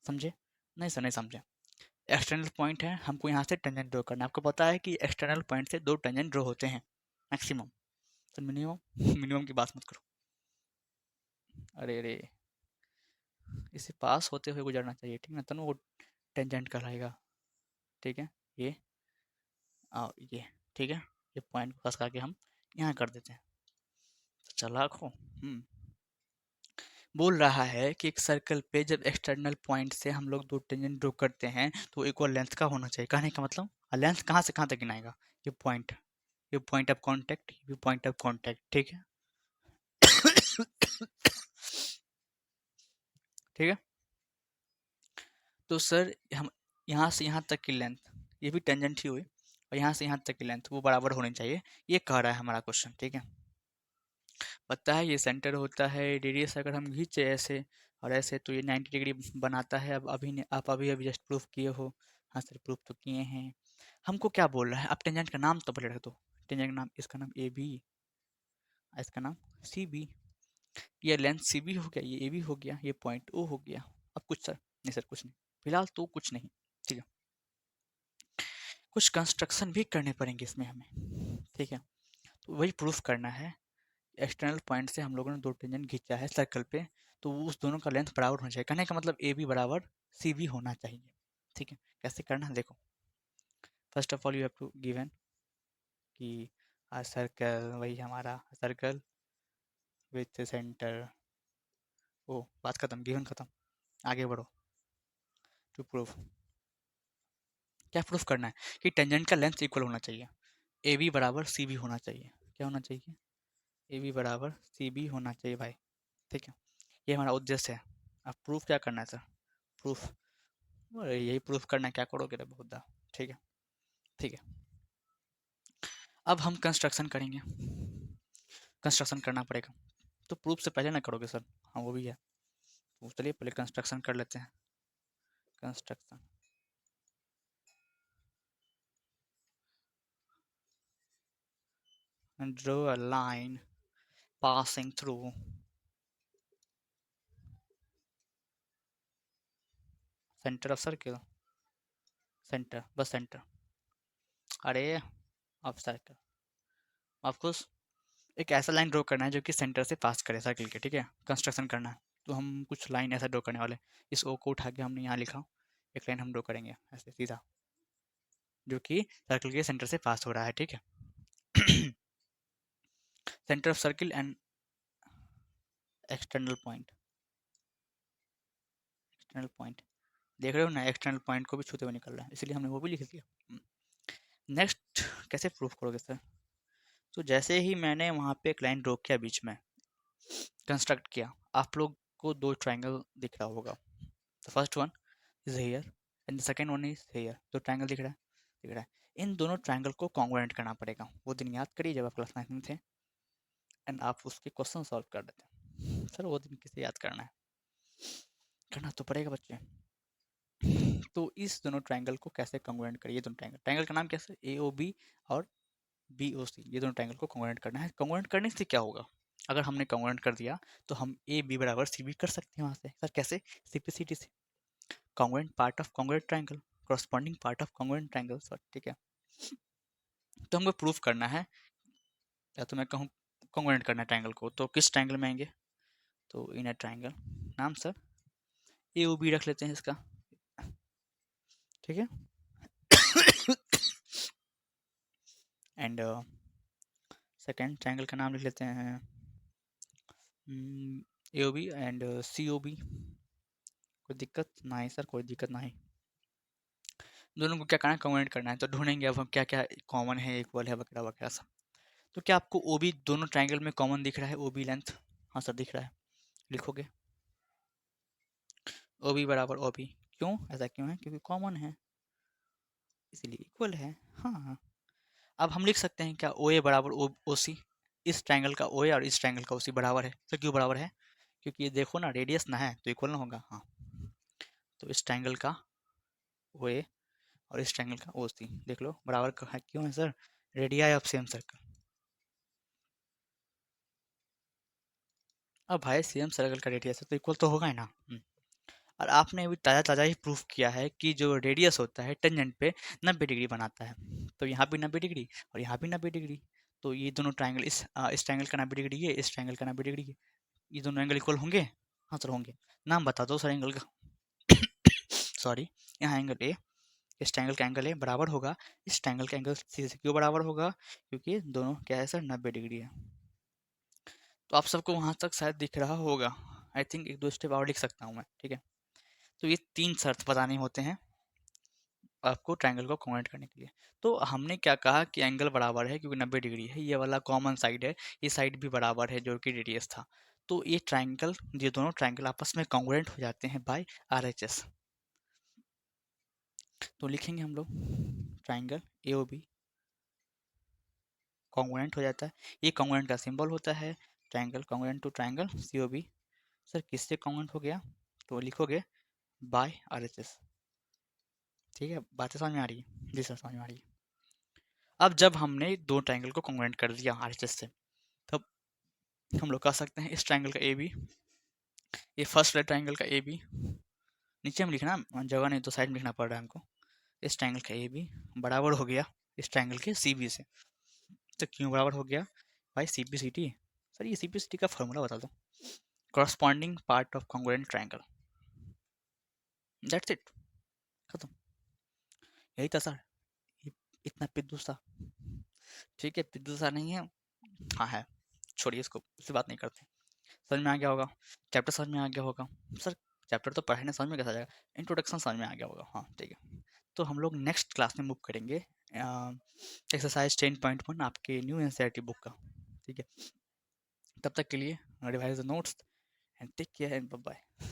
समझे? नहीं सर नहीं समझे। एक्सटर्नल पॉइंट है, हमको यहाँ से टेंजेंट ड्रॉ करना है। आपको पता है कि एक्सटर्नल पॉइंट से 2 टेंजेंट ड्रॉ होते हैं मैक्सिमम। तो मिनिमम मिनिमम की बात मत करो। अरे अरे, इसे पास होते हुए गुजरना चाहिए, ठीक ना, तब वो टेंजेंट कहलाएगा। ठीक है, ये और ये, ठीक है, ये पॉइंट को पास करके हम यहाँ कर देते हैं। तो चालाक हो। बोल रहा है कि एक सर्कल पे जब एक्सटर्नल पॉइंट से हम लोग 2 टेंजेंट ड्रॉ करते हैं तो इक्वल लेंथ का होना चाहिए। कहने का मतलब लेंथ कहाँ से कहाँ तक गिनाएगा, ये पॉइंट ऑफ कांटेक्ट, ये पॉइंट ऑफ कांटेक्ट। ठीक है ठीक है, तो सर हम यहाँ से यहाँ तक की लेंथ, ये भी टेंजेंट ही हुई, और यहाँ से यहाँ तक की लेंथ वो बराबर होनी चाहिए, ये कह रहा है हमारा क्वेश्चन। ठीक है, पता है ये सेंटर होता है, रेडियस अगर हम खींचे ऐसे और ऐसे तो ये 90 डिग्री बनाता है। अब अभी ने आप अभी अभी जस्ट प्रूफ किए हो। हाँ सर प्रूफ तो किए हैं। हमको क्या बोल रहा है, आप टेंजेंट का नाम तो पहले रख दो। टेंजेंट का नाम, इसका नाम ए बी, इसका नाम सी बी, ये लेंथ सी बी हो गया, ये ए बी हो गया, ये पॉइंट ओ हो गया। अब कुछ सर नहीं, सर कुछ नहीं, फिलहाल तो कुछ नहीं। ठीक है, कुछ कंस्ट्रक्शन भी करने पड़ेंगे इसमें हमें। ठीक है, तो वही प्रूफ करना है। एक्सटर्नल पॉइंट से हम लोगों ने 2 टेंजेंट खींचा है सर्कल पे, तो उस दोनों का लेंथ बराबर होना चाहिए। कहने का मतलब ए बी बराबर सी बी होना चाहिए। ठीक है, कैसे करना है देखो। First of all you have to given कि सर्कल, वही हमारा सर्कल विथ सेंटर। ओ बात खत्म, गिवन खत्म, आगे बढ़ो टू प्रूफ। क्या प्रूफ करना है कि टेंजेंट का लेंथ इक्वल होना चाहिए, ए बी बराबर सी बी होना चाहिए। क्या होना चाहिए? ए बी बराबर सी बी होना चाहिए भाई। ठीक है, ये हमारा उद्देश्य है। अब प्रूफ क्या करना है सर? प्रूफ, अरे यही प्रूफ करना है, क्या करोगे रे बहुधा। ठीक है, ठीक है, अब हम कंस्ट्रक्शन करेंगे। कंस्ट्रक्शन करना पड़ेगा, तो प्रूफ से पहले ना करोगे सर? हाँ वो भी है, तो चलिए पहले कंस्ट्रक्शन कर लेते हैं। Construction, draw a line passing through centre of circle, centre बस सेंटर। अरे ऑफ सर्कल, ऑफकोर्स एक ऐसा लाइन ड्रॉ करना है जो कि सेंटर से पास करे सर्किल के। ठीक है, कंस्ट्रक्शन करना है तो हम कुछ लाइन ऐसा ड्रॉ करने वाले। इस ओ को उठा के हमने यहाँ लिखा, एक लाइन हम ड्रॉ करेंगे ऐसे सीधा। जो कि सर्कल के सेंटर से पास हो रहा है, ठीक है। Centre of circle and external point, external point देख रहे हो ना, एक्सटर्नल पॉइंट को भी छूते हुए निकल रहा है, इसलिए हमने वो भी लिख दिया। नेक्स्ट कैसे प्रूफ करोगे सर? तो जैसे ही मैंने वहाँ पे एक लाइन ड्रॉ किया बीच में, कंस्ट्रक्ट किया, आप लोग को दो ट्रायंगल दिख रहा होगा। The first one is here and the second one is here. दो ट्रायंगल दिख रहा है, दिख रहा है। इन दोनों ट्रायंगल को कॉन्ग्रुएंट करना पड़ेगा। वो दिन याद करिए जब आप क्लास 9 में थे एंड आप उसके क्वेश्चन सॉल्व कर रहे थे। सर वो दिन किसे याद करना है? करना तो पड़ेगा बच्चे। तो इस दोनों ट्रायंगल को कैसे कॉन्ग्रुएंट करिए? दोनों ट्रायंगल, ट्रायंगल का नाम कैसे? ए ओ बी और बी ओ सी, ये दोनों ट्रायंगल को कॉन्ग्रुएंट करना है। कॉन्ग्रुएंट करने से क्या होगा? अगर हमने कॉन्ग्रुएंट कर दिया तो हम ए बी बराबर सी बी कर सकते हैं वहाँ से। सर कैसे? सिंप्लिसिटी से, congruent part of congruent triangle, corresponding part of congruent triangle sir, ठीक है। तो हमको प्रूफ करना है, या तो मैं कहूँ कॉन्ग्रुएंट करना है ट्रायंगल को, तो किस ट्रायंगल में आएंगे? तो इन अ ट्रायंगल, नाम सर ए ओ बी रख लेते हैं इसका, ठीक है। एंड सेकेंड ट्रायंगल का नाम लिख लेते हैं A O B and C O B. कोई दिक्कत ना है सर, कोई दिक्कत ना है। दोनों को क्या करना है? कॉन्ग्रुएंट करना है। तो ढूंढेंगे अब हम क्या क्या कॉमन है, इक्वल है, वगैरह वगैरह सब। तो क्या आपको ओ बी दोनों ट्रायंगल में कॉमन दिख रहा है? ओ बी लेंथ, हाँ सर दिख रहा है। लिखोगे ओ बी बराबर ओ बी, क्यों ऐसा क्यों है? क्योंकि कॉमन है इसीलिए इक्वल है। हाँ हाँ। अब हम लिख सकते हैं क्या? ओ ए बराबर ओ ओ सी, इस ट्रायंगल का ओ ए और इस ट्रायंगल का ओ सी बराबर है। सर क्यों बराबर है? क्योंकि ये देखो ना, रेडियस ना है तो इक्वल ना होगा। हाँ, तो इस ट्रायंगल का ओ ए और इस ट्रायंगल का ओ सी देख लो बराबर है। क्यों है sir? Radii of same circle. अब भाई सेम सर्कल का रेडियस है तो इक्वल तो होगा ही ना। और आपने अभी ताज़ा ताज़ा ही प्रूफ किया है कि जो रेडियस होता है टेंजेंट पे 90 डिग्री बनाता है। तो यहाँ भी 90 डिग्री और यहाँ भी 90 डिग्री। तो ये दोनों ट्रायंगल, इस ट्रायंगल का 90 डिग्री है, इस ट्रायंगल का 90 डिग्री है। ये दोनों एंगल इक्वल होंगे? हाँ सर होंगे। नाम बता दो सर एंगल का। सॉरी, यहाँ एंगल ए, इस ट्रायंगल का एंगल ए बराबर होगा इस ट्रायंगल का एंगल सी से। क्यों बराबर होगा? क्योंकि दोनों क्या है सर? 90 डिग्री है। तो आप सबको वहां तक शायद दिख रहा होगा। आई थिंक एक दो स्टेप और लिख सकता हूँ मैं, ठीक है। तो ये तीन शर्त बताने होते हैं आपको ट्रायंगल को कॉन्ग्रुएंट करने के लिए। तो हमने क्या कहा कि एंगल बराबर है क्योंकि 90 डिग्री है, ये वाला कॉमन साइड है, ये साइड भी बराबर है जो कि रेडियस था। तो ये ट्रायंगल, ये दोनों ट्रायंगल आपस में कॉन्ग्रुएंट हो जाते हैं बाय आरएचएस। तो लिखेंगे हम लोग triangle A O B congruent हो जाता है। ये कॉन्ग्रुएंट का सिंबल होता है, triangle congruent to triangle C O B. Sir किससे कॉन्ग्रुएंट हो गया? तो लिखोगे बाय आरएचएस, ठीक है। बातें समझ में आ रही है? जी सर समझ में आ रही है। अब जब हमने दो ट्रायंगल को कॉन्ग्रुएंट कर दिया आरएचएस से, तब हम लोग कह सकते हैं इस ट्रायंगल का ए बी, ये फर्स्ट वाले ट्रायंगल का ए बी, नीचे में लिखना, जगह नहीं तो साइड में लिखना पड़ रहा है हमको। इस ट्रायंगल का ए बी बराबर हो गया इस ट्रायंगल के सी बी से। तो क्यों बराबर हो गया? भाई C P C T. Sir ये सी पी सी टी का फॉर्मूला बता दो। Corresponding part of congruent triangle, that's it, खत्म। यही था सर। ये इतना पिद्दू सा, ठीक है, पिद्दू सा नहीं है। हाँ है, छोड़िए इसको, इससे बात नहीं करते। समझ में आ गया होगा, चैप्टर समझ में आ गया होगा। सर चैप्टर तो पढ़ने समझ में कैसा जाएगा? इंट्रोडक्शन समझ में आ गया होगा, हाँ ठीक है। तो हम लोग नेक्स्ट क्लास में मूव करेंगे एक्सरसाइज 10.1 आपके न्यू एनसीईआरटी बुक का, ठीक है। तब तक के लिए revise the notes and take care and bye bye.